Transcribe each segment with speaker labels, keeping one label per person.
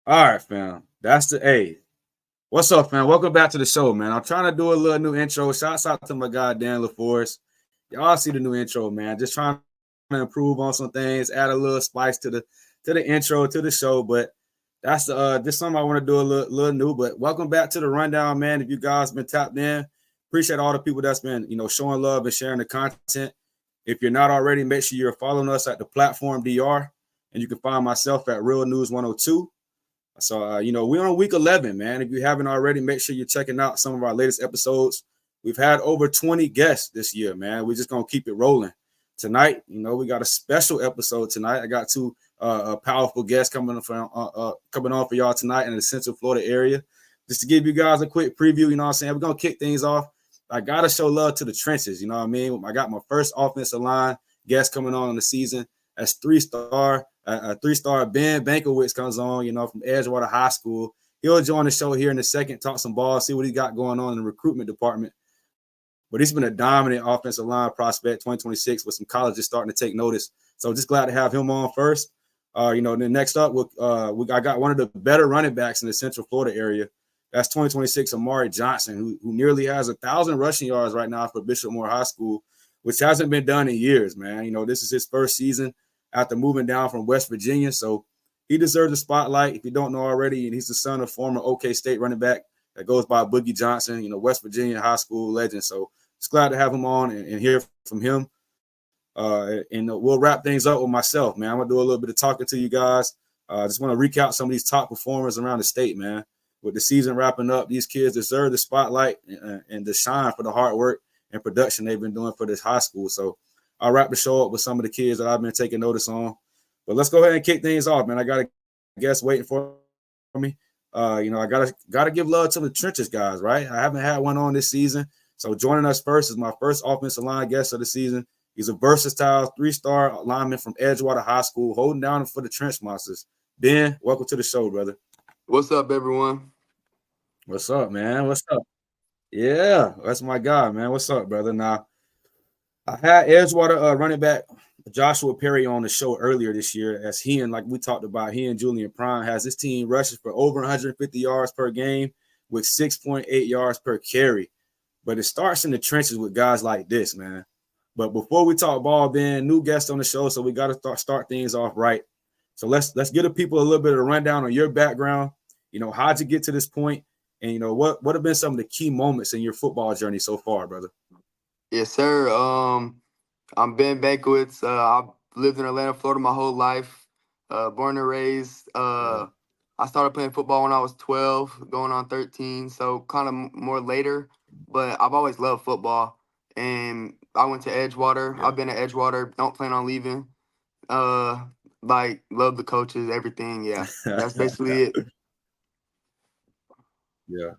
Speaker 1: All right, fam. That's the A. What's up, fam? Welcome back to the show, man. I'm trying to do a little new intro. Shouts out to my guy Dan LaForest. Y'all see the new intro, man. Just trying to improve on some things, add a little spice to the intro to the show. But that's just something I want to do a little new. But welcome back to the rundown, man. If you guys been tapped in, appreciate all the people that's been showing love and sharing the content. If you're not already, make sure you're following us at the platform DR, and you can find myself at Real News 102. So, we're on week 11, man. If you haven't already, make sure you're checking out some of our latest episodes. We've had over 20 guests this year, man. We're just going to keep it rolling. Tonight, we got a special episode tonight. I got two powerful guests coming on for y'all tonight in the Central Florida area. Just to give you guys a quick preview, you know what I'm saying? We're going to kick things off. I got to show love to the trenches, you know what I mean? I got my first offensive line guest coming on in the season. That's three-star Ben Bankowitz comes on, from Edgewater High School. He'll join the show here in a second, talk some ball, see what he got going on in the recruitment department. But he's been a dominant offensive line prospect 2026 with some colleges starting to take notice. So just glad to have him on first. Then next up, I got one of the better running backs in the Central Florida area. That's 2026 Amar'e Johnson, who nearly has 1,000 rushing yards right now for Bishop Moore High School, which hasn't been done in years, man. This is his first season after moving down from West Virginia. So he deserves a spotlight if you don't know already. And he's the son of former OK State running back that goes by Boogie Johnson, West Virginia high school legend. So just glad to have him on and hear from him. And we'll wrap things up with myself, man. I'm going to do a little bit of talking to you guys. I just want to recount some of these top performers around the state, man. With the season wrapping up, these kids deserve the spotlight and the shine for the hard work and production they've been doing for this high school. So I'll wrap the show up with some of the kids that I've been taking notice on. But let's go ahead and kick things off, man. I got a guest waiting for me. I gotta give love to the trenches guys, right? I haven't had one on this season. So joining us first is my first offensive line guest of the season. He's a versatile three-star lineman from Edgewater High School, holding down for the Trench Monsters. Ben, welcome to the show, brother.
Speaker 2: What's up, everyone?
Speaker 1: What's up, man? What's up? Yeah, that's my guy, man. What's up, brother? Now, I had Edgewater running back Joshua Perry on the show earlier this year, as like we talked about, he and Julian Prime has his team rushes for over 150 yards per game with 6.8 yards per carry. But it starts in the trenches with guys like this, man. But before we talk ball, Ben, new guest on the show, so we got to start things off right. So let's give the people a little bit of a rundown on your background. How'd you get to this point? And, what have been some of the key moments in your football journey so far, brother?
Speaker 2: Yes, sir. I'm Ben Bankowitz. I've lived in Atlanta, Florida my whole life. Born and raised. I started playing football when I was 12, going on 13, so kind of more later. But I've always loved football. And I went to Edgewater.
Speaker 1: Yeah.
Speaker 2: I've been at Edgewater. Don't plan on leaving. Love the coaches, everything. Yeah, that's basically it.
Speaker 1: Yeah.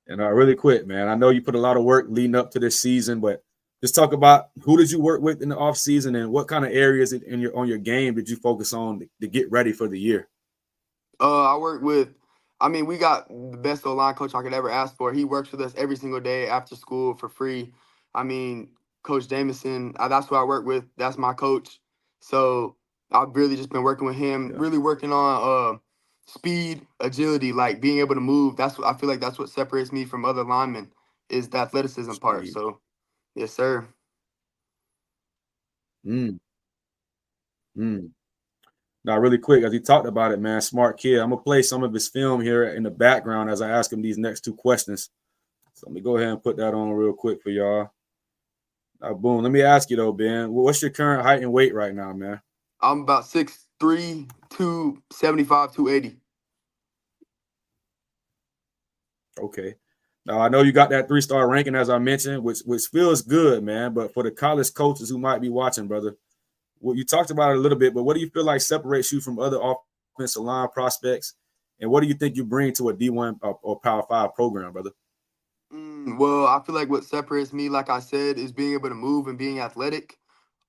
Speaker 1: And really quick, man, I know you put a lot of work leading up to this season, but just talk about who did you work with in the off season and what kind of areas on your game did you focus on to get ready for the year?
Speaker 2: I work with, we got the best O-line coach I could ever ask for. He works with us every single day after school for free. Coach Jameson, that's who I work with. That's my coach. So I've really just been working with him, really working on speed, agility, like being able to move. That's what I feel like that's what separates me from other linemen is the athleticism part. So, yes, sir.
Speaker 1: Mm. Now, really quick, as he talked about it, man, smart kid. I'm gonna play some of his film here in the background as I ask him these next two questions. So let me go ahead and put that on real quick for y'all. Now, boom. Let me ask you though, Ben, what's your current height and weight right now, man?
Speaker 2: I'm about 6'3", 275, 280.
Speaker 1: Okay. Now I know you got that 3-star ranking as I mentioned, which feels good, man. But for the college coaches who might be watching, brother, well, you talked about it a little bit, but what do you feel like separates you from other offensive line prospects? And what do you think you bring to a D1 or Power 5 program, brother?
Speaker 2: Well, I feel like what separates me, like I said, is being able to move and being athletic.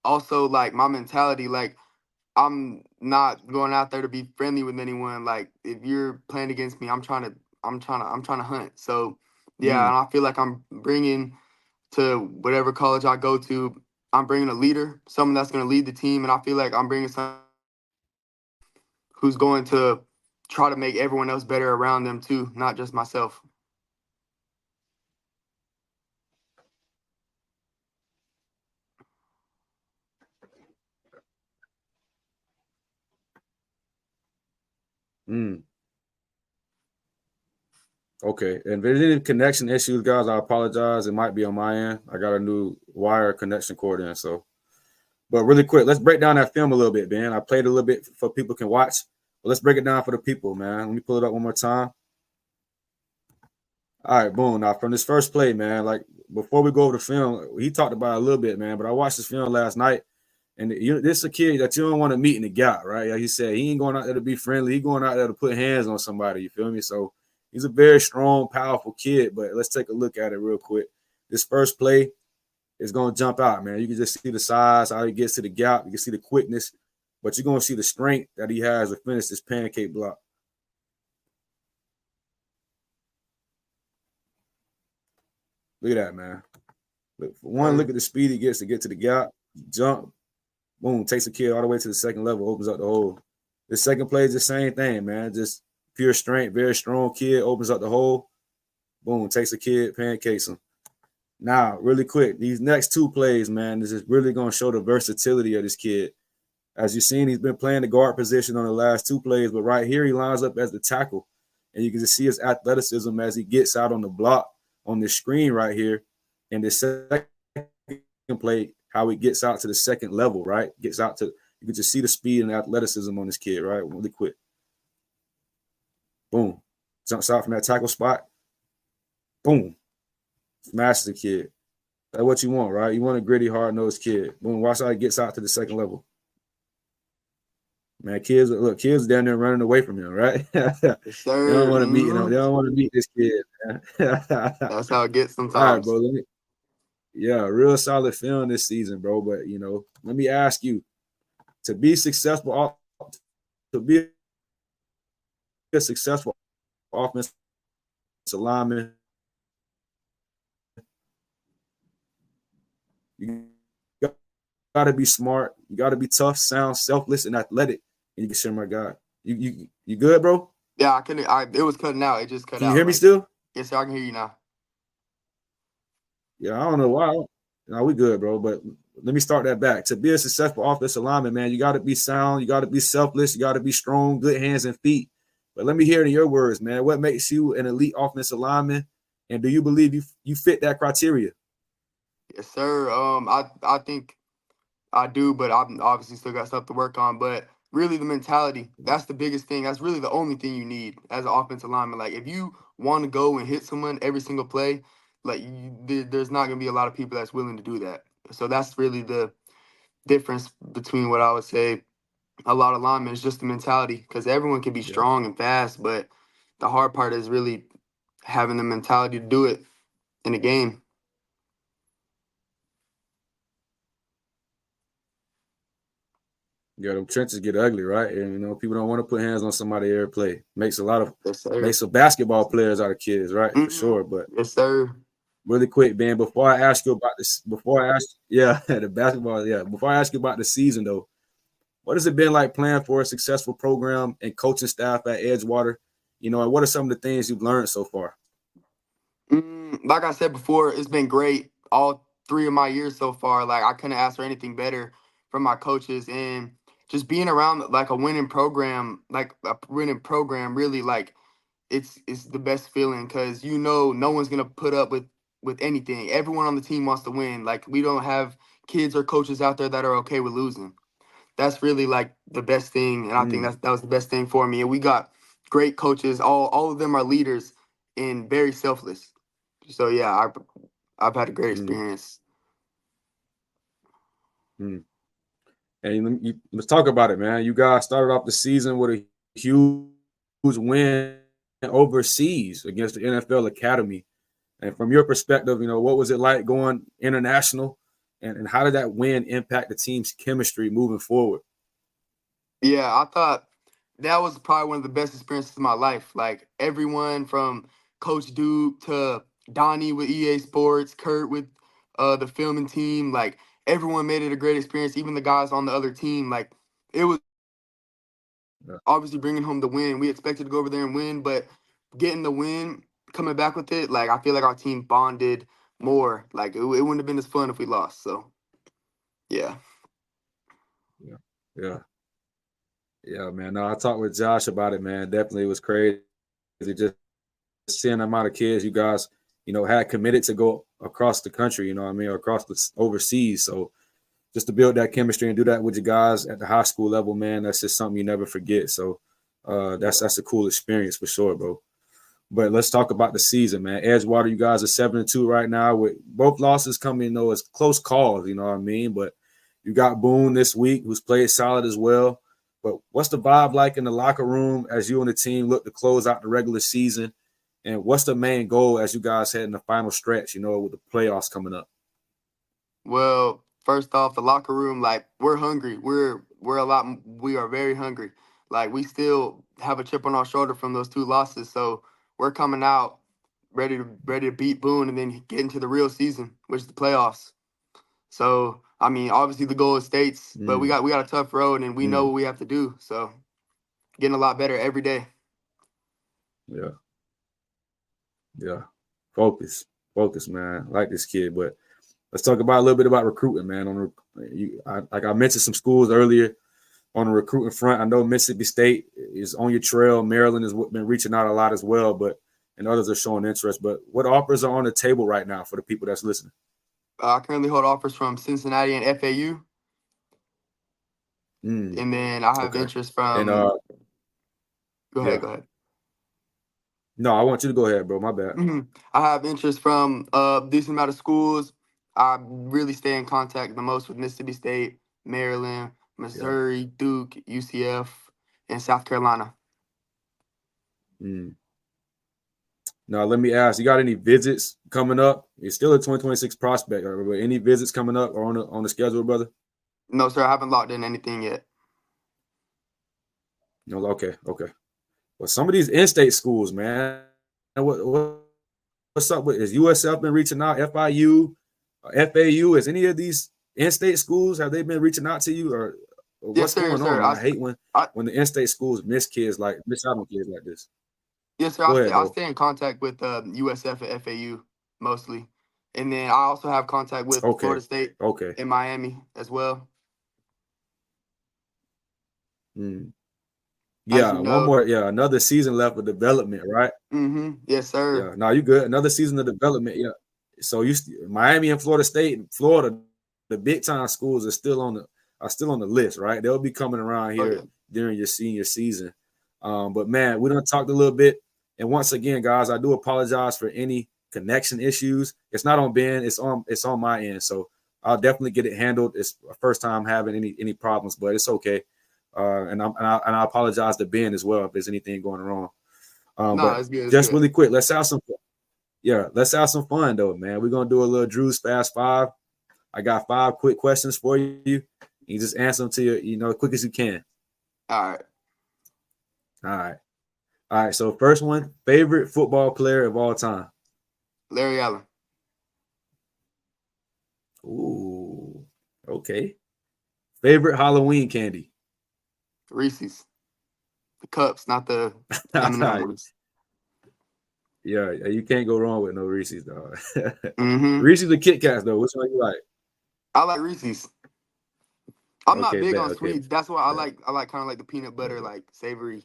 Speaker 2: Also, like my mentality, like I'm not going out there to be friendly with anyone. Like if you're playing against me, I'm trying to hunt. So yeah, and I feel like I'm bringing to whatever college I go to, I'm bringing a leader, someone that's going to lead the team, and I feel like I'm bringing some who's going to try to make everyone else better around them too, not just myself.
Speaker 1: Mm. Okay. And if there's any connection issues, guys, I apologize. It might be on my end. I got a new wire connection cord in. So, but really quick, let's break down that film a little bit, man. I played a little bit for people can watch, but let's break it down for the people, man. Let me pull it up one more time. All right, boom. Now, from this first play, man, like before we go over the film, he talked about it a little bit, man, but I watched this film last night. And this is a kid that you don't want to meet in the gap, right? Like he said, he ain't going out there to be friendly. He going out there to put hands on somebody. You feel me? So he's a very strong, powerful kid. But let's take a look at it real quick. This first play is going to jump out, man. You can just see the size, how he gets to the gap. You can see the quickness, but you're going to see the strength that he has to finish this pancake block. Look at that, man. Look, for one, look at the speed he gets to get to the gap, jump. Boom, takes a kid all the way to the second level, opens up the hole. The second play is the same thing, man. Just pure strength, very strong kid, opens up the hole. Boom, takes a kid, pancakes him. Now, really quick, these next two plays, man, this is really going to show the versatility of this kid. As you've seen, he's been playing the guard position on the last two plays, but right here he lines up as the tackle. And you can just see his athleticism as he gets out on the block on the screen right here. And the second play, how he gets out to the second level, right? Gets out to, you can just see the speed and athleticism on this kid, right? Really quick. Boom. Jumps out from that tackle spot. Boom. Smashes the kid. That's what you want, right? You want a gritty, hard-nosed kid. Boom. Watch how he gets out to the second level. Man, kids down there running away from him, right?
Speaker 2: Yes, sir.
Speaker 1: They don't want to meet, they don't want to meet this kid, man.
Speaker 2: That's how it gets sometimes.
Speaker 1: All right, bro. Yeah, real solid film this season, bro. But let me ask you, to be successful, to be a successful offensive lineman, you got to be smart. You got to be tough, sound, selfless, and athletic. And you can share my God. You good, bro?
Speaker 2: Yeah, I couldn't. It was cutting out. It just cut out.
Speaker 1: Can you hear me still?
Speaker 2: Yes, sir. I can hear you now.
Speaker 1: Yeah, I don't know why. No, we good, bro. But let me start that back. To be a successful offensive lineman, man, you got to be sound. You got to be selfless. You got to be strong, good hands and feet. But let me hear it in your words, man. What makes you an elite offensive lineman? And do you believe you fit that criteria?
Speaker 2: Yes, sir. I think I do, but I'm obviously still got stuff to work on. But really, the mentality, that's the biggest thing. That's really the only thing you need as an offensive lineman. Like, if you want to go and hit someone every single play, like, there's not going to be a lot of people that's willing to do that. So that's really the difference between what I would say a lot of linemen is just the mentality, because everyone can be strong and fast, but the hard part is really having the mentality to do it in a game.
Speaker 1: Yeah, them trenches get ugly, right? And people don't want to put hands on somebody every play. Makes
Speaker 2: Yes, sir.
Speaker 1: makes some basketball players out of kids, right?
Speaker 2: Mm-hmm.
Speaker 1: For sure. But
Speaker 2: yes, sir.
Speaker 1: Really quick, Ben, before I ask you about this, the basketball, before I ask you about the season though, what has it been like playing for a successful program and coaching staff at Edgewater? And what are some of the things you've learned so far?
Speaker 2: Like I said before, it's been great. All 3 of my years so far, like, I couldn't ask for anything better from my coaches, and just being around like a winning program, really, like, it's the best feeling, because no one's gonna put up with anything. Everyone on the team wants to win. Like, we don't have kids or coaches out there that are okay with losing. That's really like the best thing, and I think that was the best thing for me. And we got great coaches. All of them are leaders and very selfless. So yeah, I've had a great experience.
Speaker 1: And let's talk about it, man. You guys started off the season with a huge win overseas against the NFL Academy. And from your perspective, what was it like going international, and how did that win impact the team's chemistry moving forward?
Speaker 2: Yeah, I thought that was probably one of the best experiences of my life. Like, everyone from Coach Duke to Donnie with EA Sports, Kurt with the filming team, like, everyone made it a great experience. Even the guys on the other team, like, it was obviously bringing home the win. We expected to go over there and win, but getting the win, coming back with it, like I feel like our team bonded more. Like it wouldn't have been as fun if we lost. So yeah.
Speaker 1: Yeah. Yeah, man. No, I talked with Josh about it, man. Definitely was crazy. Just seeing the amount of kids you guys, had committed to go across the country, or across the overseas. So just to build that chemistry and do that with you guys at the high school level, man, that's just something you never forget. So that's a cool experience for sure, bro. But let's talk about the season, man. Edgewater, you guys are 7-2 right now with both losses coming, as close calls, you know what I mean? But you got Boone this week, who's played solid as well. But what's the vibe like in the locker room as you and the team look to close out the regular season? And what's the main goal as you guys head in the final stretch, with the playoffs coming up?
Speaker 2: Well, first off, the locker room, like we're hungry. We are very hungry. Like we still have a chip on our shoulder from those 2 losses. So we're coming out ready to beat Boone and then get into the real season, which is the playoffs. So I mean, obviously the goal is states, but we got a tough road and we know what we have to do. So getting a lot better every day.
Speaker 1: Yeah. Focus, man. I like this kid, but let's talk about a little bit about recruiting, man. Like I mentioned some schools earlier on the recruiting front. I know Mississippi State is on your trail. Maryland has been reaching out a lot as well, and others are showing interest. But what offers are on the table right now for the people that's listening?
Speaker 2: I currently hold offers from Cincinnati and FAU. And then I have interest from. Go ahead.
Speaker 1: No, I want you to go ahead, bro. My bad.
Speaker 2: I have interest from a decent amount of schools. I really stay in contact the most with Mississippi State, Maryland, Missouri, Duke, UCF, and South Carolina.
Speaker 1: Now, let me ask, you got any visits coming up? It's still a 2026 prospect, but any visits coming up or on the schedule, brother?
Speaker 2: No, sir. I haven't locked in anything yet.
Speaker 1: No, okay. Well, some of these in-state schools, man, what's up with? Is USF been reaching out? FIU, FAU? Is any of these in-state schools, have they been reaching out to you, or what's going on? I hate when the in-state schools miss out on kids like this.
Speaker 2: Yes, sir. I stay in contact with USF and FAU mostly, and then I also have contact with Florida State and Miami as well.
Speaker 1: Yeah, one more. Yeah, another season left of development, right?
Speaker 2: Yes, sir.
Speaker 1: Yeah, no, you good. Another season of development. Yeah. So Miami and Florida State and Florida, the big time schools are still on the list, right? They'll be coming around here during your senior season. But man, we done talked a little bit. And once again, guys, I do apologize for any connection issues. It's not on Ben, it's on my end. So I'll definitely get it handled. It's the first time having any problems, but it's okay. And I apologize to Ben as well if there's anything going wrong. But it's good. Just really quick, let's have some fun. Yeah, let's have some fun though, man. We're gonna do a little Drew's Fast Five. I got 5 quick questions for you. You just answer them to you, quick as you can.
Speaker 2: All
Speaker 1: right. So first one, favorite football player of all time.
Speaker 2: Larry Allen.
Speaker 1: Ooh, okay. Favorite Halloween candy.
Speaker 2: Reese's. The cups, not the M&M's.
Speaker 1: Yeah, you can't go wrong with no Reese's, dog. Reese's or Kit Kats, though. Which one you like?
Speaker 2: I like Reese's. I'm not big on sweets. That's why I like kind of like the peanut butter, like savory.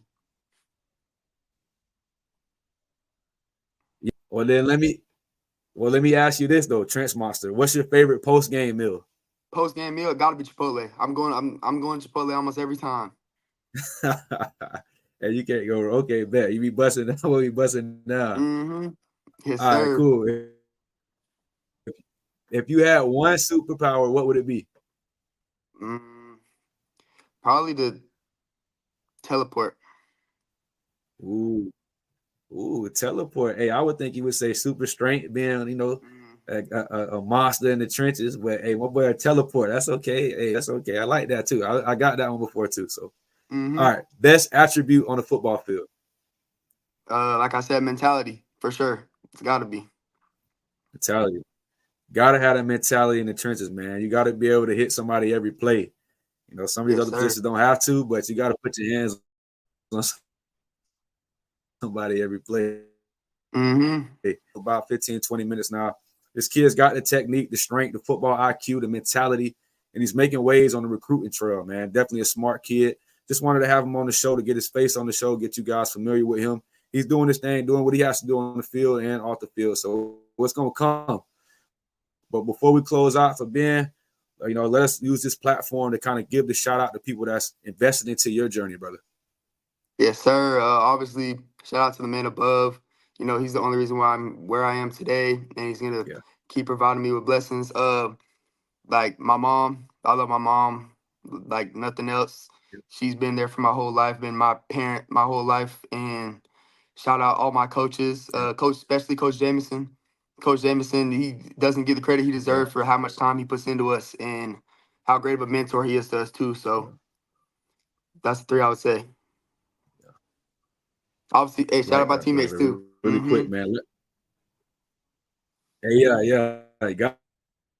Speaker 1: Yeah. Well, let me ask you this though, Trench Monster. What's your favorite post-game meal?
Speaker 2: Post-game meal, gotta be Chipotle. I'm going Chipotle almost every time.
Speaker 1: And you can't go. Okay, bet you be busting. We'll be busting now.
Speaker 2: Yes,
Speaker 1: all
Speaker 2: sir.
Speaker 1: Right, cool. If you had one superpower, what would it be?
Speaker 2: Probably the teleport.
Speaker 1: Ooh, teleport. Hey, I would think you would say super strength, being a monster in the trenches. But hey, my boy, teleport. That's okay. Hey, that's okay. I like that too. I got that one before too. So. All right, best attribute on the football field.
Speaker 2: Like I said, mentality for sure. It's got to be
Speaker 1: mentality. Got to have that mentality in the trenches, man. You got to be able to hit somebody every play. Some of these other positions don't have to, but you got to put your hands on somebody every play.
Speaker 2: Mm-hmm.
Speaker 1: About 15, 20 minutes now. This kid's got the technique, the strength, the football IQ, the mentality, and he's making waves on the recruiting trail, man. Definitely a smart kid. Just wanted to have him on the show to get his face on the show, get you guys familiar with him. He's doing his thing, doing what he has to do on the field and off the field. So what's going to come? But before we close out for Ben, let us use this platform to kind of give the shout out to people that's invested into your journey, brother.
Speaker 2: Yes, sir. Obviously, shout out to the man above. He's the only reason why I'm where I am today, and he's gonna keep providing me with blessings. Like my mom, I love my mom like nothing else. She's been there for my whole life, been my parent my whole life, and shout out all my coaches, especially Coach Jameson. Coach Jameson, he doesn't get the credit he deserves for how much time he puts into us and how great of a mentor he is to us too. So that's the three I would say. Obviously, hey, shout out my teammates too.
Speaker 1: Really quick, man. Hey, yeah. Got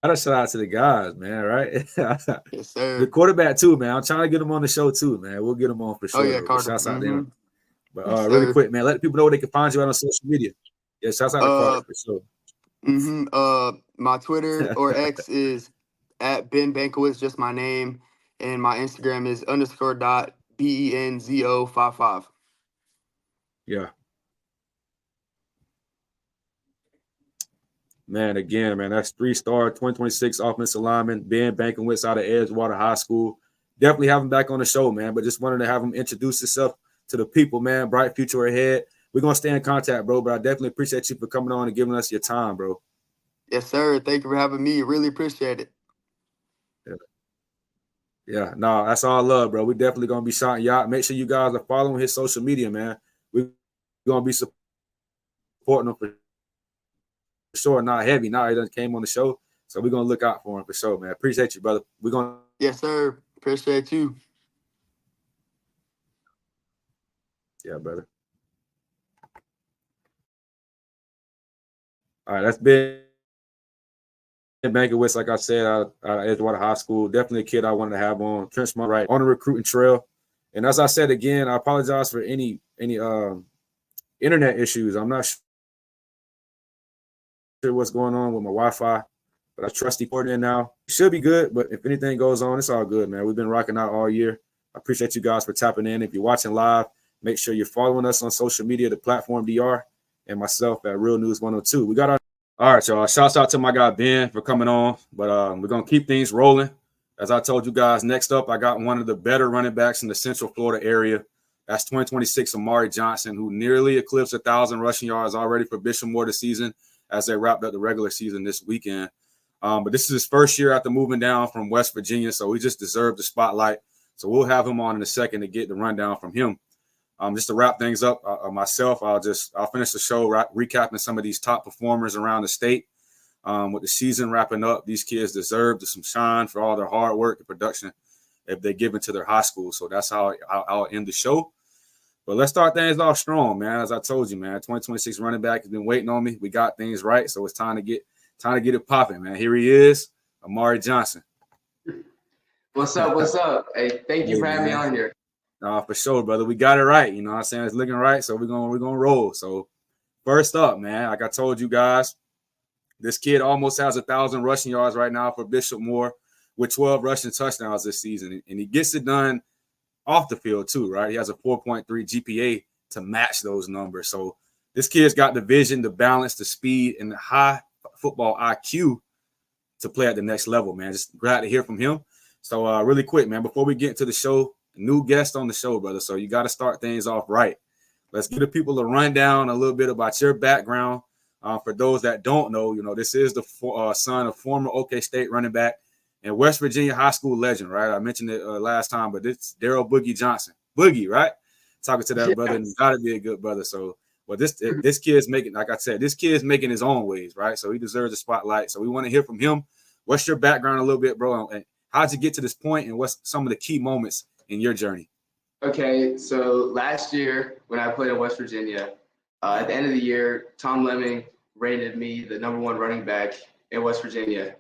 Speaker 1: to shout out to the guys, man, right?
Speaker 2: Yes, sir.
Speaker 1: The quarterback too, man. I'm trying to get him on the show too, man. We'll get him on for sure.
Speaker 2: Oh, yeah, Carter.
Speaker 1: Shouts out there. But
Speaker 2: Yes,
Speaker 1: really quick, man, let people know where they can find you on social media. Yeah, shouts out to Carter for sure.
Speaker 2: My Twitter or X is at Ben Bankowitz, just my name, and my Instagram is _.benzo55.
Speaker 1: Yeah. Man, again, man, that's 3-star 2026 offensive lineman, Ben Bankowitz out of Edgewater High School. Definitely have him back on the show, man, but just wanted to have him introduce himself to the people, man. Bright future ahead. We're going to stay in contact, bro, but I definitely appreciate you for coming on and giving us your time, bro.
Speaker 2: Yes, sir. Thank you for having me. Really appreciate it.
Speaker 1: Yeah, no, that's all love, bro. We definitely going to be shouting you out. Make sure you guys are following his social media, man. We're going to be supporting him for sure. Not heavy. Now he done came on the show, so we're going to look out for him for sure, man. Appreciate you, brother. We're going to.
Speaker 2: Yes, sir. Appreciate you.
Speaker 1: Yeah, brother. All right, that's Ben Bankowitz, like I said, out of Edgewater High School. Definitely a kid I wanted to have on Trenchmont right on the recruiting trail. And as I said again, I apologize for any internet issues. I'm not sure what's going on with my Wi-Fi, but I trust the port in now. It should be good, but if anything goes on, it's all good, man. We've been rocking out all year. I appreciate you guys for tapping in. If you're watching live, make sure you're following us on social media, the platform DR, and myself at Real News 102. We got our all right, y'all. Shouts out to my guy Ben for coming on, but we're gonna keep things rolling. As I told you guys, next up, I got one of the better running backs in the Central Florida area. That's 2026 Amar'e Johnson, who nearly eclipsed 1,000 rushing yards already for Bishop Moore this season as they wrapped up the regular season this weekend. But this is his first year after moving down from West Virginia, so he just deserved the spotlight. So we'll have him on in a second to get the rundown from him. Just to wrap things up, myself, I'll finish the show recapping some of these top performers around the state. With the season wrapping up, these kids deserve some shine for all their hard work and production if they give it to their high school. So that's how I'll end the show. But let's start things off strong, man. As I told you, man, 2026 running back has been waiting on me. We got things right, so it's time to get it popping, man. Here he is, Amar'e Johnson.
Speaker 3: What's up? What's up? Hey, thank you for having me on here.
Speaker 1: For sure, brother. We got it right. You know what I'm saying? It's looking right, so we're gonna roll. So first up, man, like I told you guys, this kid almost has 1,000 rushing yards right now for Bishop Moore with 12 rushing touchdowns this season. And he gets it done off the field too, right? He has a 4.3 GPA to match those numbers. So this kid's got the vision, the balance, the speed, and the high football IQ to play at the next level, man. Just glad to hear from him. So really quick, man, before we get into the show, new guest on the show, brother. So you got to start things off right. Let's give the people a rundown a little bit about your background. For those that don't know, this is the son of former OK State running back and West Virginia high school legend, right? I mentioned it last time, but it's Daryl Boogie Johnson. Boogie, right? Talking to that brother, and he's got to be a good brother. So, but this kid's making, like I said, this kid's making his own ways, right? So he deserves a spotlight. So we want to hear from him. What's your background a little bit, bro? And how'd you get to this point, and what's some of the key moments in your journey?
Speaker 3: Okay, so last year when I played in West Virginia, at the end of the year, Tom Lemming rated me the #1 running back in West Virginia.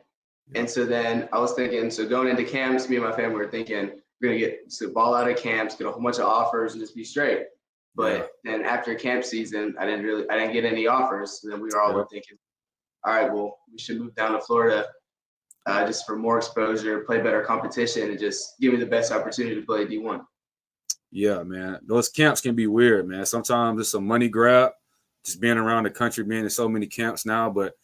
Speaker 3: And so then I was thinking, so going into camps, me and my family were thinking, we're gonna get the ball out of camps, get a whole bunch of offers, and just be straight. But then after camp season, I didn't get any offers. So then we were all thinking, all right, well, we should move down to Florida just for more exposure, play better competition, and just give me the best opportunity to play D1.
Speaker 1: Yeah, man. Those camps can be weird, man. Sometimes it's a money grab, just being around the country, being in so many camps now. But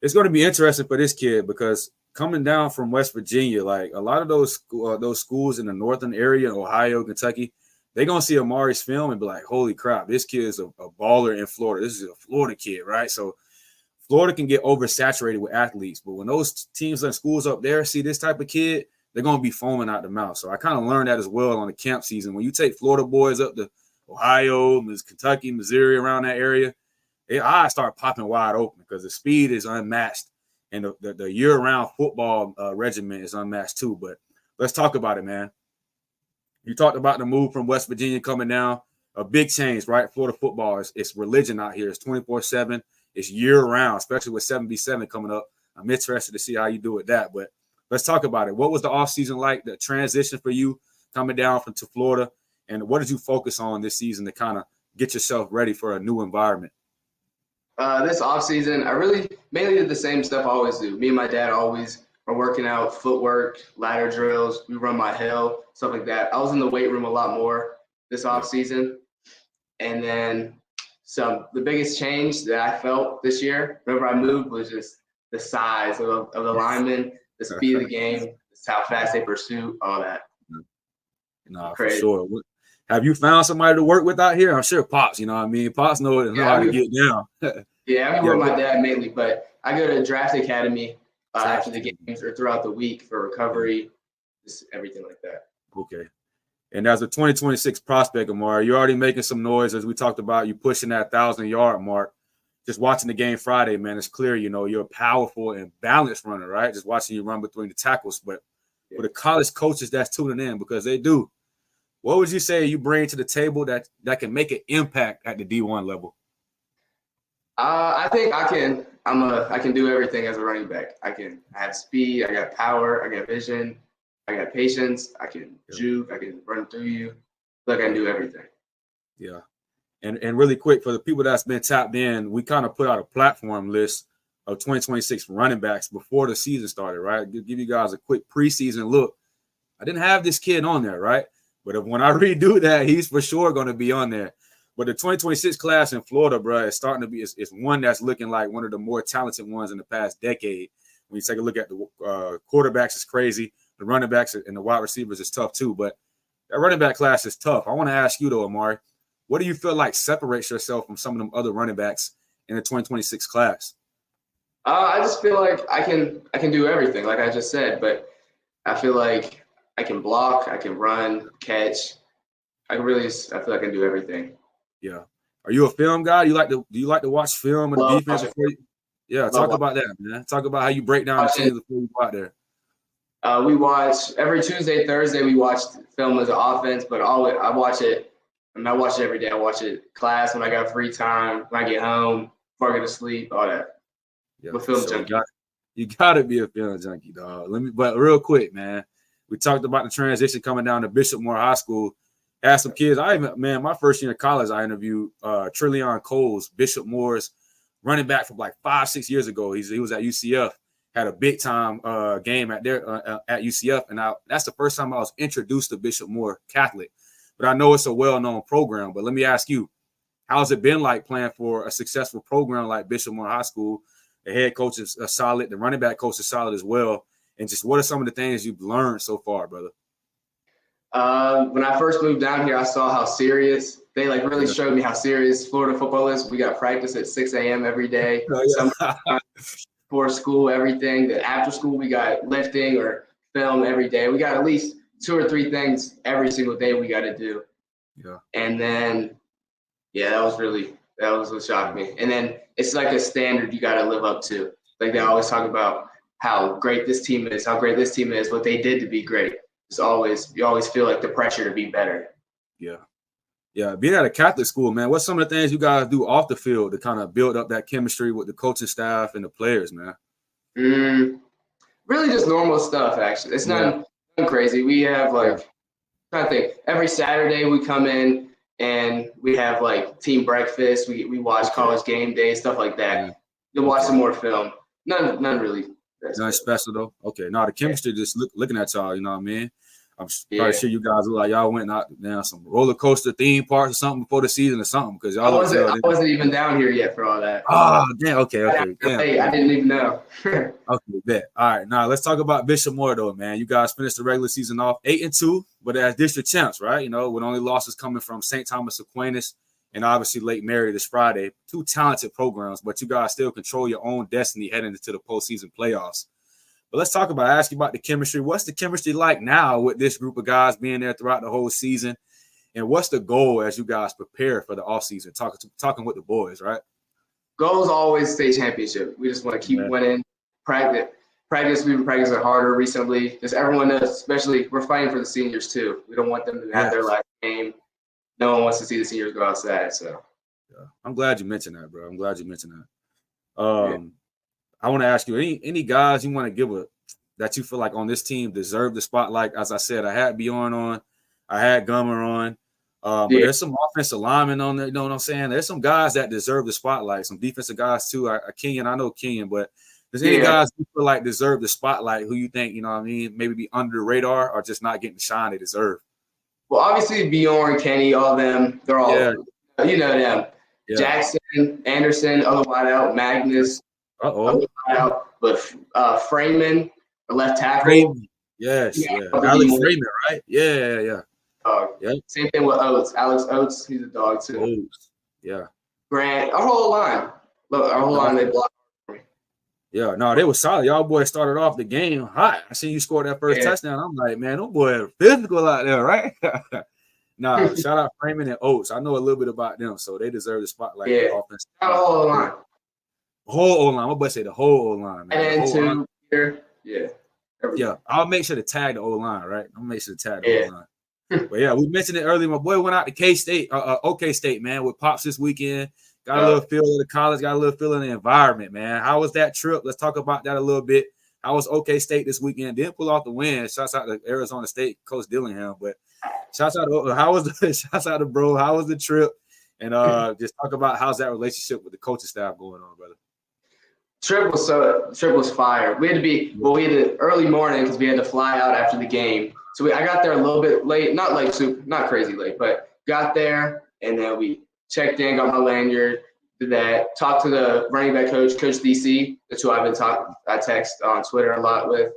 Speaker 1: it's going to be interesting for this kid because coming down from West Virginia, like a lot of those schools in the northern area, Ohio, Kentucky, they're going to see Amar'e's film and be like, holy crap, this kid is a baller in Florida. This is a Florida kid, right? So Florida can get oversaturated with athletes. But when those teams and schools up there see this type of kid, they're going to be foaming out the mouth. So I kind of learned that as well on the camp season. When you take Florida boys up to Ohio, Kentucky, Missouri, around that area, their eyes start popping wide open because the speed is unmatched. And the year-round football regimen is unmatched too. But let's talk about it, man. You talked about the move from West Virginia coming down. A big change, right? Florida football, it's religion out here. It's 24/7. It's year-round, especially with 7v7 coming up. I'm interested to see how you do with that. But let's talk about it. What was the offseason like, the transition for you coming down to Florida? And what did you focus on this season to kind of get yourself ready for a new environment?
Speaker 3: This offseason, I really mainly did the same stuff I always do. Me and my dad always are working out, footwork, ladder drills. We run my hill, stuff like that. I was in the weight room a lot more this offseason. And then the biggest change that I felt this year, whenever I moved, was just the size of the linemen, the speed of the game, how fast they pursue, all that.
Speaker 1: No, for sure. Have you found somebody to work with out here? I'm sure Pops, you know what I mean? Pops know how to get down.
Speaker 3: I mean, with my dad mainly, but I go to Draft Academy after the games or throughout the week for recovery, just everything like that.
Speaker 1: Okay. And as a 2026 prospect, Amar'e, you're already making some noise, as we talked about, you pushing that 1,000-yard mark. Just watching the game Friday, man, it's clear, you're a powerful and balanced runner, right? Just watching you run between the tackles. But for the college coaches that's tuning in, because they do, what would you say you bring to the table that can make an impact at the D1 level?
Speaker 3: I think I can do everything as a running back. I have speed, I got power, I got vision, I got patience, I can juke, I can run through you. Like I can do everything.
Speaker 1: Yeah. And really quick, for the people that's been tapped in, we kind of put out a platform list of 2026 running backs before the season started, right? Give you guys a quick preseason look. I didn't have this kid on there, right? But when I redo that, he's for sure going to be on there. But the 2026 class in Florida, bro, is starting to be is one that's looking like one of the more talented ones in the past decade. When you take a look at the quarterbacks, it's crazy. The running backs and the wide receivers is tough too. But that running back class is tough. I want to ask you, though, Amar'e, what do you feel like separates yourself from some of them other running backs in the 2026 class?
Speaker 3: I just feel like I can do everything, like I just said. But I feel like I can block, I can run, catch. I feel like I can do everything.
Speaker 1: Yeah. Are you a film guy? Do you like to watch film of the defense before you? Yeah, talk about that, man. Talk about how you break down the teams before you go out there.
Speaker 3: We watch every Tuesday, Thursday. We watch film as an offense, but I watch it. I watch it every day. I watch it class when I got free time, when I get home, before I go to sleep, all that.
Speaker 1: Yeah,
Speaker 3: I'm a film junkie.
Speaker 1: You gotta be a film junkie, dog. But real quick, man. We talked about the transition coming down to Bishop Moore High School. Had some kids. My first year in college, I interviewed Trillion Coles, Bishop Moore's running back from like 5-6 years ago. He was at UCF, had a big time game at UCF, and that's the first time I was introduced to Bishop Moore Catholic. But I know it's a well-known program. But let me ask you, how's it been like playing for a successful program like Bishop Moore High School? The head coach is solid. The running back coach is solid as well. And just what are some of the things you've learned so far, brother?
Speaker 3: When I first moved down here, I saw how serious they really showed me how serious Florida football is. We got practice at 6 a.m. every day. Before school, everything. Then after school, we got lifting or film every day. We got at least 2 or 3 things every single day we got to do.
Speaker 1: Yeah. And
Speaker 3: then, that was what shocked me. And then it's like a standard you got to live up to. Like they always talk about how great this team is, what they did to be great. You always feel like the pressure to be better.
Speaker 1: Yeah. Being at a Catholic school, man, what's some of the things you guys do off the field to kind of build up that chemistry with the coaching staff and the players, man?
Speaker 3: Really just normal stuff, actually. It's nothing crazy. We have trying to think. Every Saturday we come in and we have like team breakfast. We watch college game day, stuff like that.
Speaker 1: Yeah.
Speaker 3: You'll watch some more film. None really.
Speaker 1: Nothing special though. Okay, no, the chemistry just looking at y'all. You know what I mean? I'm probably sure you guys look like y'all went out down some roller coaster theme parks or something before the season or something because y'all.
Speaker 3: I wasn't even down here yet for all that.
Speaker 1: Oh, damn. Okay. Damn.
Speaker 3: Hey, I didn't even know.
Speaker 1: Okay, bet. All right, now let's talk about Bishop Moore though, man. You guys finished the regular season off 8-2, but as district champs, right? You know, with only losses coming from St. Thomas Aquinas and obviously Lake Mary this Friday. Two talented programs, but you guys still control your own destiny heading into the postseason playoffs. But let's ask you about the chemistry. What's the chemistry like now with this group of guys being there throughout the whole season? And what's the goal as you guys prepare for the offseason? Talking with the boys, right?
Speaker 3: Goal is always state championship. We just want to keep winning. Practice. We've been practicing harder recently because everyone knows, especially we're fighting for the seniors too. We don't want them to have their last game. No one wants to see the seniors go outside. So,
Speaker 1: I'm glad you mentioned that, bro. I'm glad you mentioned that. I want to ask you any guys you want to give that you feel like on this team deserve the spotlight. As I said, I had Bjorn on, I had Gummer on, but there's some offensive linemen on there. You know what I'm saying? There's some guys that deserve the spotlight. Some defensive guys too. Kenyon, I know Kenyon, but there's any guys you feel like deserve the spotlight who you think, you know what I mean, maybe be under the radar or just not getting the shine they deserve?
Speaker 3: Well, obviously Bjorn, Kenny, all of them, they're all you know them. Yeah. Jackson, Anderson, other wideout, Magnus. But Freeman, left tackle.
Speaker 1: Freeman. Yes, Alex Freeman, right? Yeah.
Speaker 3: Same thing with Oates. Alex Oates, he's a dog too.
Speaker 1: Oates. Yeah.
Speaker 3: Grant, our whole line. Look, our whole line, they blocked for me.
Speaker 1: Yeah, no, they were solid. Y'all boys started off the game hot. I seen you score that first touchdown. I'm like, man, those boys are physical out there, right? Nah, shout out Freeman and Oates. I know a little bit about them, so they deserve the spotlight.
Speaker 3: Yeah, our whole line.
Speaker 1: Whole O-line. I'm about to say the whole O-line, man.
Speaker 3: And here.
Speaker 1: Yeah. I'll make sure to tag the O-line, right? I'll make sure to tag the O-line. But we mentioned it earlier. My boy went out to K-State, OK State, man, with Pops this weekend. Got a little feel of the college, got a little feel of the environment, man. How was that trip? Let's talk about that a little bit. How was OK State this weekend? Didn't pull off the win. Shouts out to Arizona State, Coach Dillingham. But shouts out to bro. How was the trip? And just talk about how's that relationship with the coaching staff going on, brother.
Speaker 3: Trip was fire. We had to early morning because we had to fly out after the game. So I got there a little bit late, not crazy late, but got there and then we checked in, got my lanyard, did that, talked to the running back coach, Coach DC. That's who I've been talking. I text on Twitter a lot with.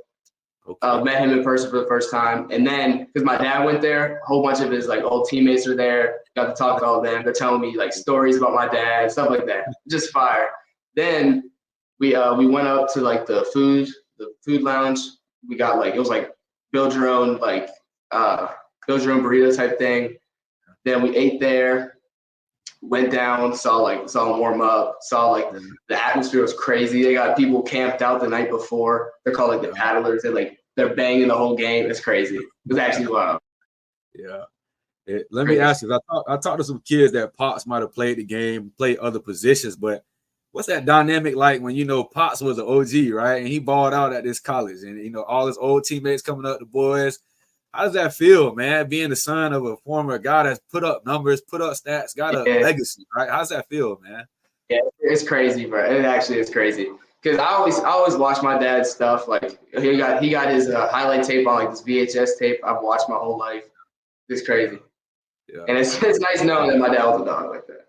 Speaker 3: Met him in person for the first time, and then because my dad went there, a whole bunch of his like old teammates were there. Got to talk to all of them. They're telling me like stories about my dad, stuff like that. Just fire. Then we went up to like the food lounge. We got like it was like build your own burrito type thing. Then we ate there. Went down, saw them warm up, saw like the atmosphere was crazy. They got people camped out the night before. They're called like the paddlers. They're banging the whole game. It's crazy. It was actually wild.
Speaker 1: Yeah. Let me ask you, I talked to some kids that Pops might have played the game, played other positions, but what's that dynamic like when Pops was an OG, right? And he balled out at this college and all his old teammates coming up, the boys. How does that feel, man, being the son of a former guy that's put up numbers, put up stats, got a legacy, right? How's that feel, man?
Speaker 3: Yeah, it's crazy, bro. It actually is crazy. Because I always watch my dad's stuff. Like he got his highlight tape on like this VHS tape I've watched my whole life. It's crazy. Yeah. And it's nice knowing that my dad was a dog like that.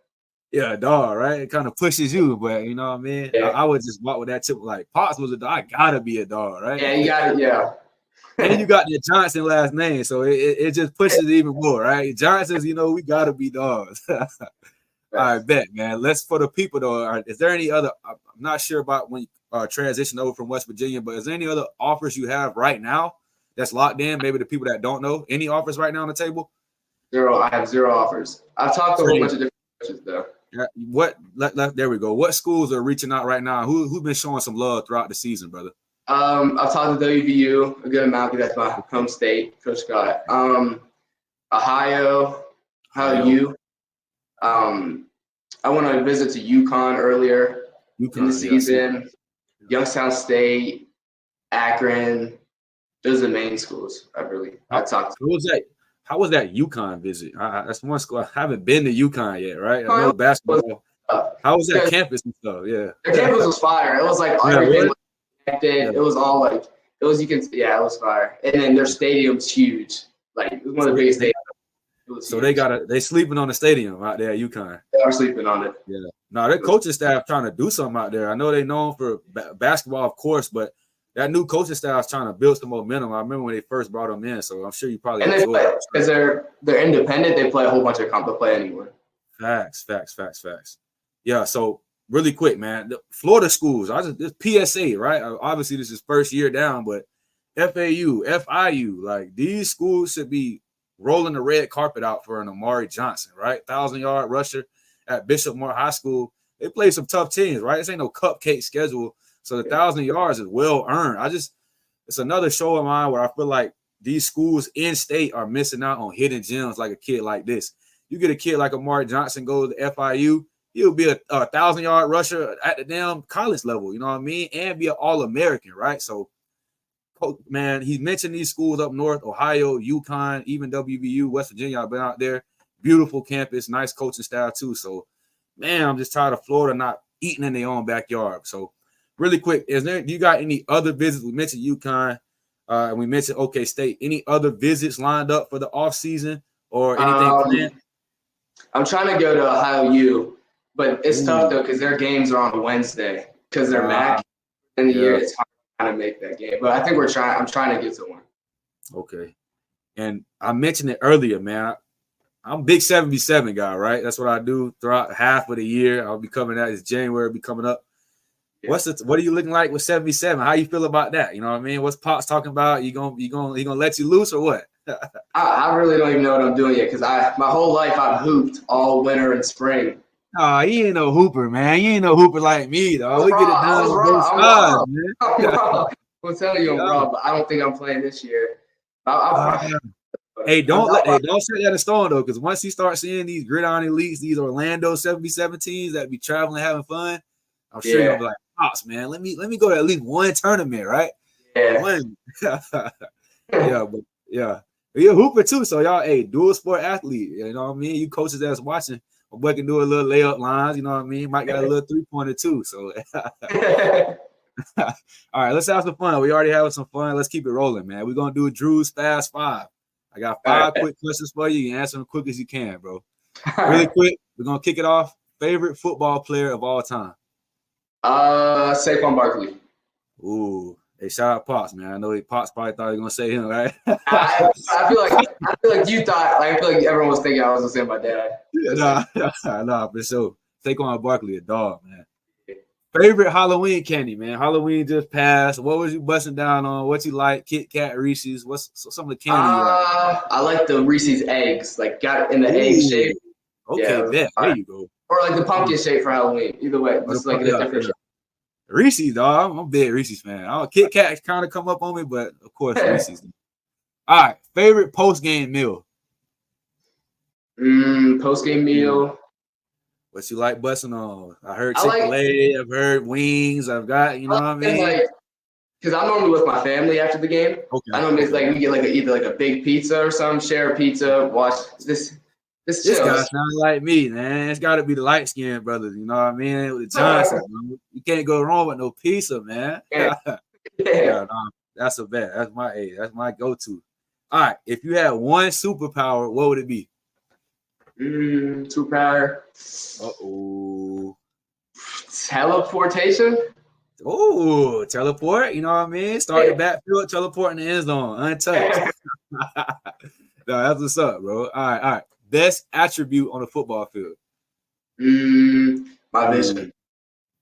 Speaker 1: Yeah, a dog, right? It kind of pushes you, but you know what I mean? Yeah. I would just walk with that tip like Pops was a dog. I gotta be a dog, right?
Speaker 3: Yeah, you got it, yeah.
Speaker 1: And you got the Johnson last name, so it just pushes it even more, right? Johnson's, we got to be dogs. All right, bet, man. Let's, for the people, though, is there any other, I'm not sure about when you transition over from West Virginia, but is there any other offers you have right now that's locked in? Maybe the people that don't know. Any offers right now on the table?
Speaker 3: Zero. I have 0 offers. I've talked to a whole bunch of different coaches, though.
Speaker 1: Yeah, there we go. What schools are reaching out right now? Who's been showing some love throughout the season, brother?
Speaker 3: I've talked to WVU a good amount because that's my home state, Coach Scott. Ohio, U. I went on a visit to UConn earlier in the season. Yes. Youngstown State, Akron. Those are the main schools I talked to.
Speaker 1: How was that UConn visit? That's one school I haven't been to UConn yet, right? I know
Speaker 3: It was,
Speaker 1: basketball. How was that
Speaker 3: because
Speaker 1: campus and stuff? Yeah.
Speaker 3: their campus was fire. It was like
Speaker 1: Yeah,
Speaker 3: everything
Speaker 1: what?
Speaker 3: was connected.
Speaker 1: Yeah.
Speaker 3: It was all like it was. It was fire. And then their stadium's huge. Like it was one of the biggest stadiums. It was
Speaker 1: So
Speaker 3: huge.
Speaker 1: they sleeping on the stadium out there at UConn.
Speaker 3: They are sleeping on it.
Speaker 1: Yeah. No, their coaching staff trying to do something out there. I know they known for basketball, of course, but that new coaching staff is trying to build some momentum. I remember when they first brought them in, so I'm sure you probably
Speaker 3: And they play because they're independent. They play a whole bunch of comp. They play anywhere.
Speaker 1: Facts. Yeah. So really quick, man, the Florida schools. This PSA, right? Obviously, this is first year down, but FAU, FIU, like these schools should be rolling the red carpet out for an Amar'e Johnson, right? 1,000-yard rusher at Bishop Moore High School. They play some tough teams, right? This ain't no cupcake schedule. So the 1,000 yards is well earned. It's another show of mine where I feel like these schools in state are missing out on hidden gems like a kid like this. You get a kid like Amar'e Johnson go to FIU, he'll be a 1,000-yard rusher at the damn college level, you know what I mean? And be an All-American, right? So, man, he mentioned these schools up north, Ohio, UConn, even WVU, West Virginia. I've been out there. Beautiful campus, nice coaching style too. So, man, I'm just tired of Florida not eating in their own backyard. So, really quick, you got any other visits? We mentioned UConn, and we mentioned OK State. Any other visits lined up for the offseason or anything planned?
Speaker 3: I'm trying to go to Ohio U, but it's tough though because their games are on Wednesday because they're MAC in the year. It's hard to kind of make that game, but I think I'm trying to get to one.
Speaker 1: Okay, and I mentioned it earlier, man. I'm a big 7v7 guy, right? That's what I do throughout half of the year. I'll be coming out. It's January, be coming up. Yeah. What are you looking like with 7v7? How you feel about that? You know what I mean? What's Pops talking about? He gonna let you loose or what?
Speaker 3: I really don't even know what I'm doing yet because my whole life I've hooped all winter and spring.
Speaker 1: Oh, you ain't no hooper, man. You ain't no hooper like me, though. We get it done on both sides, man.
Speaker 3: I'm telling you, I'm wrong, but I don't think I'm playing this year.
Speaker 1: Hey, don't set that in stone though, because once you start seeing these gridiron elites, these Orlando 7v7 teams that be traveling having fun, I'm sure you'll be like, Pops, man, let me go to at least one tournament, right?
Speaker 3: Yeah.
Speaker 1: One. Yeah. You're a hooper too, so y'all, dual sport athlete. You know what I mean? You coaches that's watching, my boy can do a little layup lines. You know what I mean? Might got a little 3-pointer too. So, all right, let's have some fun. We already having some fun. Let's keep it rolling, man. We're gonna do Drew's Fast 5. I got 5 quick questions for you. You can answer them quick as you can, bro. Really quick. We're gonna kick it off. Favorite football player of all time?
Speaker 3: Saquon Barkley.
Speaker 1: Ooh. Hey, shout out Pops, man. I know Pops probably thought he was gonna say him, right?
Speaker 3: I feel like you thought. Like, I feel like everyone was thinking I was gonna say my dad.
Speaker 1: Nah, for sure. Saquon Barkley, a dog, man. Favorite Halloween candy, man. Halloween just passed. What was you busting down on? What you like? Kit Kat, Reese's. What's some of the candy you like?
Speaker 3: I like the Reese's eggs, like got it in the egg shape.
Speaker 1: Okay, there you go.
Speaker 3: Or like the pumpkin shape for Halloween. Either way, just like a different shape.
Speaker 1: Reese's, dog. I'm a big Reese's fan. Kit Kat kind of come up on me, but of course Reese's. All right, favorite post-game meal?
Speaker 3: Post-game meal.
Speaker 1: What you like busting on? I heard Chick-fil-A. I've heard wings. I've got, you know what I mean?
Speaker 3: Because I'm normally with my family after the game.
Speaker 1: Okay.
Speaker 3: I normally we get either a big pizza or something, share a pizza, watch this. This
Speaker 1: guy sounds like me, man. It's got to be the light-skinned brothers, you know what I mean? With the Johnson, you can't go wrong with no pizza, man. That's a bet. That's my go-to. All right, if you had one superpower, what would it be?
Speaker 3: Superpower. Teleportation.
Speaker 1: Oh, teleport. You know what I mean? Start the backfield, teleport in the end zone, untouched. No, that's what's up, bro. All right. Best attribute on the football field?
Speaker 3: My vision.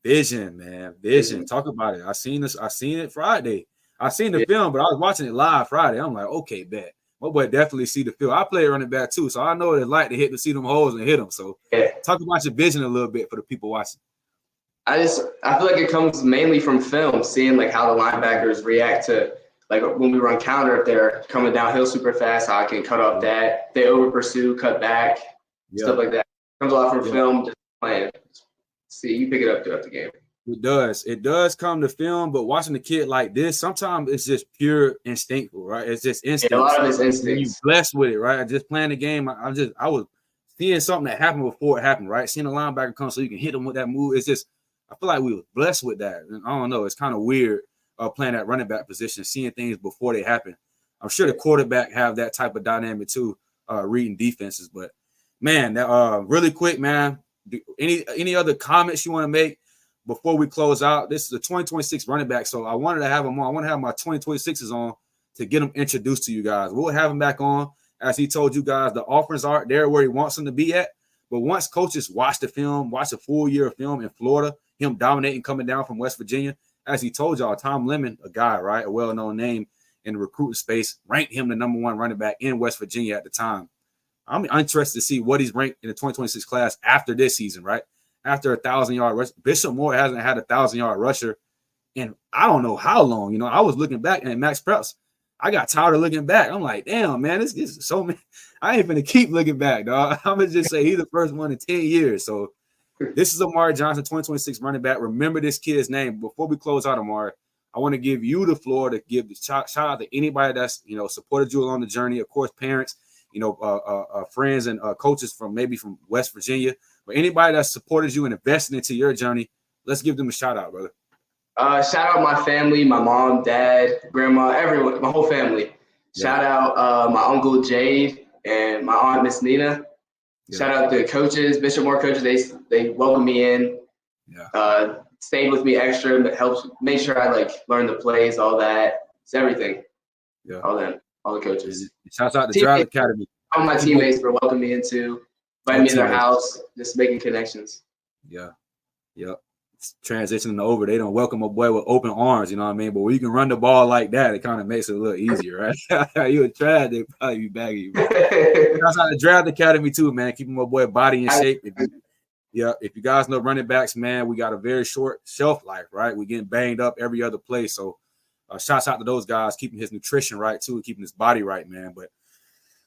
Speaker 1: Vision, man. Vision. Talk about it. I seen it Friday. I seen the film, but I was watching it live Friday. I'm like, okay, bet. My boy definitely see the field. I play running back too, so I know what it's like to see them holes and hit them. So talk about your vision a little bit for the people watching.
Speaker 3: I feel like it comes mainly from film, seeing like how the linebackers react to like when we run counter, if they're coming downhill super fast, how I can cut off that. They over pursue, cut back, stuff like that. Comes a lot from film, just playing. See, you pick it up throughout the game.
Speaker 1: It does. It does come to film, but watching the kid like this, sometimes it's just pure instinctful, right? It's just instinct.
Speaker 3: Yeah, a lot of his
Speaker 1: When
Speaker 3: instincts.
Speaker 1: you blessed with it, right? Just playing the game. I was seeing something that happened before it happened, right? Seeing a linebacker come so you can hit him with that move. It's just, I feel like we were blessed with that. And I don't know. It's kind of weird playing that running back position, seeing things before they happen. I'm sure the quarterback have that type of dynamic too, reading defenses. But man, really quick, man. Any other comments you want to make before we close out? This is the 2026 running back, so I wanted to have him on. I want to have my 2026s on to get him introduced to you guys. We'll have him back on. As he told you guys, the offers aren't there where he wants them to be at. But once coaches watch the film, watch a full year of film in Florida, him dominating coming down from West Virginia, as he told y'all, Tom Lemon, a guy, right, a well-known name in the recruiting space, ranked him the #1 running back in West Virginia at the time. I'm interested to see what he's ranked in the 2026 class after this season, right? After a 1,000-yard rush. Bishop Moore hasn't had a 1,000-yard rusher in I don't know how long. You know, I was looking back at Max Preps. I got tired of looking back. I'm like, damn, man, this is so many. I ain't gonna keep looking back, dog. I'm gonna just say he's the first one in 10 years. So this is Amar'e Johnson, 2026 running back. Remember this kid's name. Before we close out, Amar'e, I want to give you the floor to give the shout out to anybody that's, you know, supported you along the journey. Of course, parents, you know, friends and coaches from West Virginia, or anybody that supported you and invested into your journey. Let's give them a shout out, brother.
Speaker 3: Shout out my family, my mom, dad, grandma, everyone, my whole family. Yeah. Shout out my uncle Jade and my aunt Miss Nina. Yeah. Shout out the coaches, Bishop Moore coaches. They welcomed me in. Yeah. Stayed with me extra, but helps make sure I like learn the plays, all that. It's everything. Yeah. All the coaches.
Speaker 1: Shouts out to Draft Academy.
Speaker 3: All my teammates for welcoming me into, inviting me to their house, just making connections.
Speaker 1: Yeah. Yep. Transitioning over, they don't welcome a boy with open arms, you know what I mean? But when you can run the ball like that, it kind of makes it a little easier, right? You would try, they'd probably be bagging you. That's how the Draft Academy too, man. Keeping my boy body in shape. If you guys know running backs, man, we got a very short shelf life, right? We getting banged up every other play. So shouts out to those guys, keeping his nutrition right too, and keeping his body right, man. But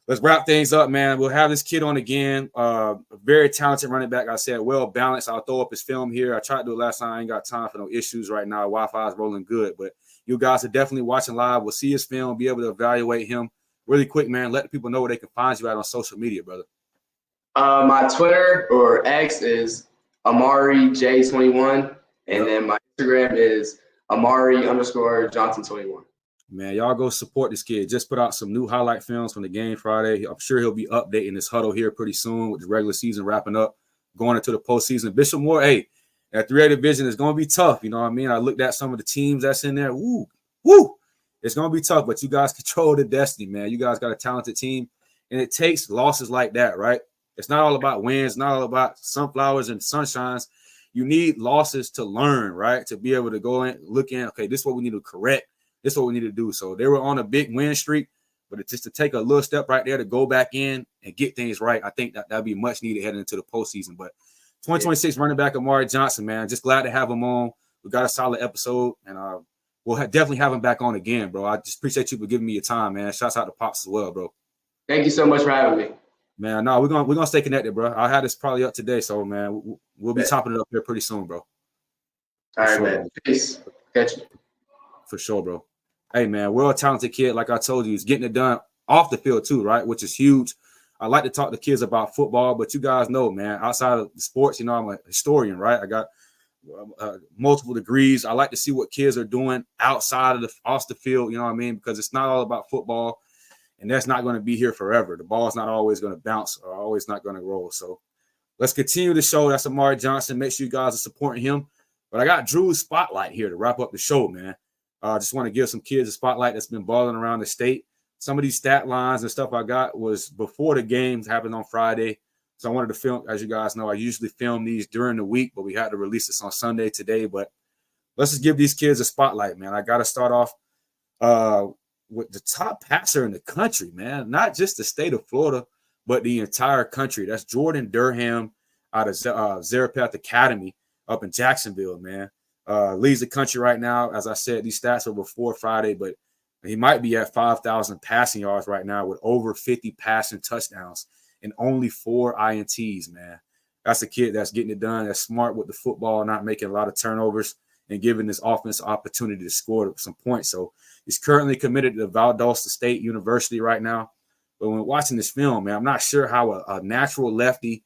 Speaker 1: let's wrap things up, man. We'll have this kid on again. A very talented running back. I said, well balanced. I'll throw up his film here. I tried to do it last time. I ain't got time for no issues right now. Wi-Fi is rolling good, but you guys are definitely watching live. We'll see his film, be able to evaluate him really quick, man. Let the people know where they can find you at on social media, brother.
Speaker 3: My Twitter or X is Amar'eJ21, and then my Instagram is Amar'e_Johnson21.
Speaker 1: Man, y'all go support this kid. Just put out some new highlight films from the game Friday. I'm sure he'll be updating this huddle here pretty soon with the regular season wrapping up, going into the postseason. Bishop Moore, hey, that 3A division is going to be tough. You know what I mean? I looked at some of the teams that's in there. Woo. It's going to be tough, but you guys control the destiny, man. You guys got a talented team, and it takes losses like that, right? It's not all about wins, not all about sunflowers and sunshines. You need losses to learn, right? To be able to go in, look in, okay, this is what we need to correct. This is what we need to do. So they were on a big win streak, but it's just to take a little step right there to go back in and get things right. I think that'd be much needed heading into the postseason. But 2026 running back Amar'e Johnson, man, just glad to have him on. We got a solid episode, and we'll definitely have him back on again, bro. I just appreciate you for giving me your time, man. Shouts out to Pops as well, bro.
Speaker 3: Thank you so much for having me.
Speaker 1: Man, no, we're gonna stay connected, bro. I'll have this probably up today, so man, we'll be topping it up here pretty soon, bro.
Speaker 3: All right, man. Peace. Catch you.
Speaker 1: For sure, bro. Hey, man, we're a talented kid. Like I told you, he's getting it done off the field too, right? Which is huge. I like to talk to kids about football, but you guys know, man, outside of the sports, you know, I'm a historian, right? I got multiple degrees. I like to see what kids are doing outside of off the field, you know what I mean? Because it's not all about football. And that's not going to be here forever. The ball's not always going to bounce or always not going to roll. So let's continue the show. That's Amar'e Johnson. Make sure you guys are supporting him. But I got Drew's spotlight here to wrap up the show, man. I just want to give some kids a spotlight that's been balling around the state. Some of these stat lines and stuff I got was before the games happened on Friday. So I wanted to film, as you guys know, I usually film these during the week, but we had to release this on Sunday today. But let's just give these kids a spotlight, man. I got to start off with the top passer in the country, man. Not just the state of Florida, but the entire country. That's Jordan Durham out of Zarephath Academy up in Jacksonville, man. Leads the country right now. As I said, these stats were before Friday, but he might be at 5,000 passing yards right now with over 50 passing touchdowns and only 4 INTs, man. That's a kid that's getting it done, that's smart with the football, not making a lot of turnovers, and giving this offense opportunity to score some points. So he's currently committed to Valdosta State University right now. But when watching this film, man, I'm not sure how a natural lefty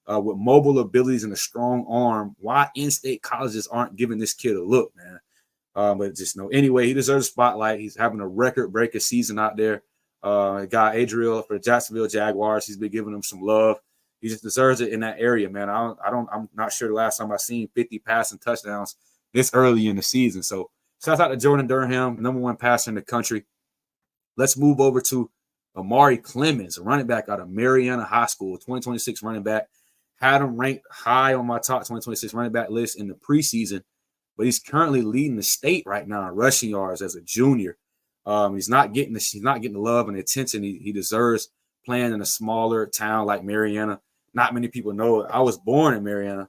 Speaker 1: with mobile abilities and a strong arm, why in-state colleges aren't giving this kid a look, man. But just know, anyway, he deserves a spotlight. He's having a record-breaking season out there. Got Adriel for the Jacksonville Jaguars. He's been giving him some love. He just deserves it in that area, man. I'm not sure the last time I've seen 50 passing touchdowns this early in the season. So shout out to Jordan Durham, #1 passer in the country. Let's move over to Amar'e Clemens, a running back out of Mariana High School, 2026 running back. Had him ranked high on my top 2026 running back list in the preseason, but he's currently leading the state right now in rushing yards as a junior. He's not getting the love and the attention he deserves playing in a smaller town like Mariana. Not many people know it. I was born in Mariana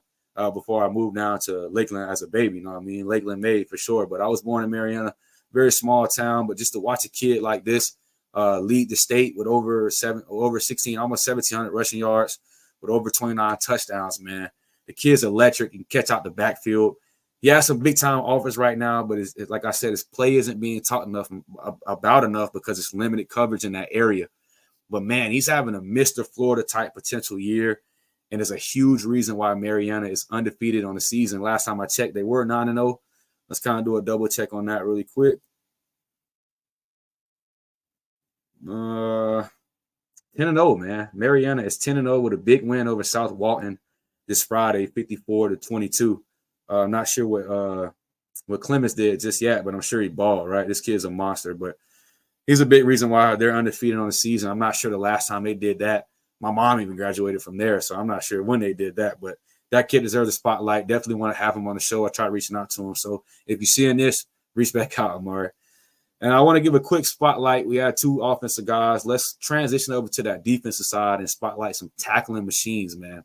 Speaker 1: before I moved down to Lakeland as a baby. You know what I mean? Lakeland made for sure, but I was born in Mariana, very small town. But just to watch a kid like this lead the state with over 16, almost 1,700 rushing yards with over 29 touchdowns, man. The kid's electric. He can catch out the backfield. He has some big-time offers right now, but it's like I said, his play isn't being talked about enough because it's limited coverage in that area. But, man, he's having a Mr. Florida-type potential year, and there's a huge reason why Mariana is undefeated on the season. Last time I checked, they were 9-0. Let's kind of do a double check on that really quick. 10-0, man. Mariana is 10-0 with a big win over South Walton this Friday, 54-22. I'm not sure what Clemens did just yet, but I'm sure he balled, right? This kid's a monster, but he's a big reason why they're undefeated on the season. I'm not sure the last time they did that. My mom even graduated from there, so I'm not sure when they did that, but that kid deserves the spotlight. Definitely want to have him on the show. I tried reaching out to him. So if you're seeing this, reach back out, Amar'e. And I want to give a quick spotlight. We had 2 offensive guys. Let's transition over to that defensive side and spotlight some tackling machines, man.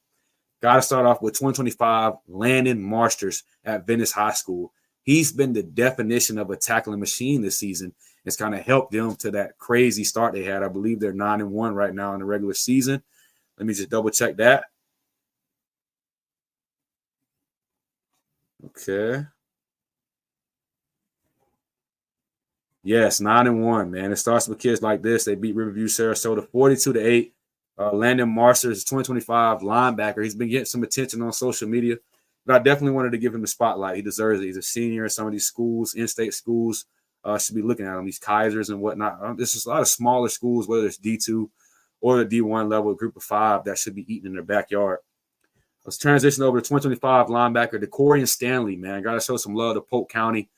Speaker 1: Got to start off with 2025 Landon Marsters at Venice High School. He's been the definition of a tackling machine this season. It's kind of helped them to that crazy start they had. I believe they're 9-1 right now in the regular season. Let me just double check that. Okay. Yes, 9-1, man. It starts with kids like this. They beat Riverview Sarasota 42-8. Landon Marsters is 2025 linebacker. He's been getting some attention on social media, but I definitely wanted to give him the spotlight. He deserves it. He's a senior in some of these schools, in-state schools. Should be looking at him, these Kaisers and whatnot. There's just a lot of smaller schools, whether it's D2 or the D1 level, group of 5, that should be eating in their backyard. Let's transition over to 2025 linebacker, DeCorian Stanley, man. Got to show some love to Polk County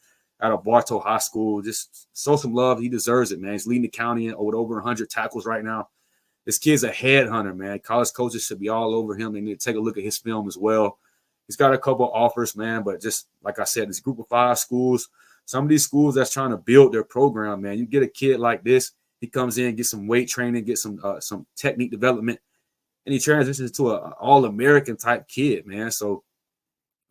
Speaker 1: out of Bartow High School. Just show some love. He deserves it, man. He's leading the county with over 100 tackles right now. This kid's a headhunter, man. College coaches should be all over him. They need to take a look at his film as well. He's got a couple offers, man, but just like I said, this group of 5 schools, some of these schools that's trying to build their program, man, you get a kid like this, he comes in, get some weight training, get some technique development, and he transitions to an all-American type kid, man. So,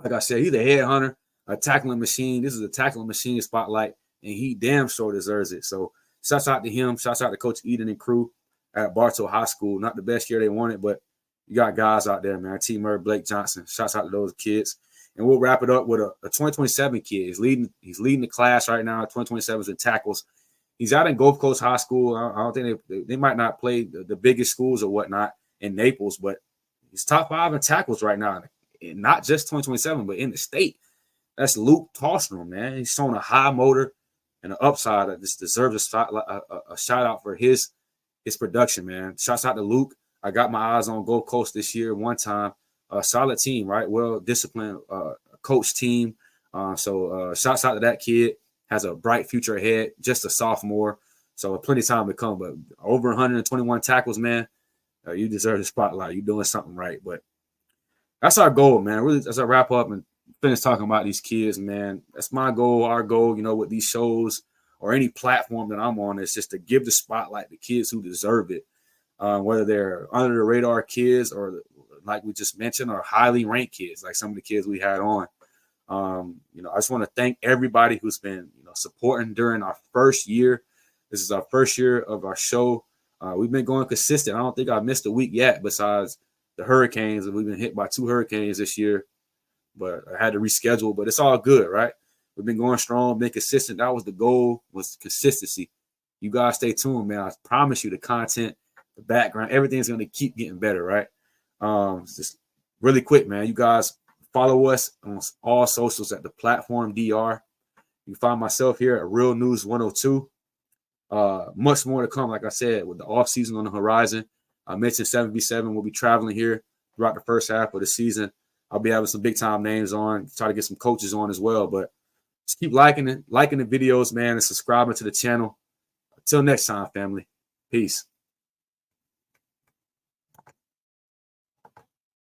Speaker 1: like I said, he's a headhunter, a tackling machine. This is a tackling machine spotlight, and he damn sure deserves it. So, shouts out to him. Shouts out to Coach Eden and crew at Bartow High School. Not the best year they wanted, but you got guys out there, man. T. Murray, Blake Johnson. Shouts out to those kids. And we'll wrap it up with a 2027 kid. He's leading the class right now. 2027s in tackles. He's out in Gulf Coast High School. I don't think they might not play the biggest schools or whatnot in Naples, but he's top 5 in tackles right now. And not just 2027, but in the state. That's Luke Tosnell, man. He's showing a high motor and an upside that just deserves a shout out for his production, man. Shouts out to Luke. I got my eyes on Gold Coast this year one time. A solid team, right? Well-disciplined coach team. So shouts out to that kid. Has a bright future ahead. Just a sophomore. So plenty of time to come. But over 121 tackles, man. You deserve the spotlight. You're doing something right. But that's our goal, man. Really, as I wrap up and finish talking about these kids, man, that's my goal, our goal, with these shows or any platform that I'm on, is just to give the spotlight to kids who deserve it, whether they're under the radar kids or, like we just mentioned, or highly ranked kids, like some of the kids we had on. I just want to thank everybody who's been, supporting during our first year. This is our first year of our show. We've been going consistent. I don't think I've missed a week yet, besides the hurricanes, and we've been hit by 2 hurricanes this year, but I had to reschedule, but it's all good, right? We've been going strong, been consistent. That was the goal, was consistency. You guys stay tuned, man. I promise you the content, the background, everything's going to keep getting better, right? Just really quick, man. You guys follow us on all socials at the Platform DR. You can find myself here at Real News 102. Much more to come, like I said, with the offseason on the horizon. I mentioned 7v7 will be traveling here throughout the first half of the season. I'll be having some big-time names on, try to get some coaches on as well. But just keep liking the videos, man, and subscribing to the channel. Until next time, family. Peace.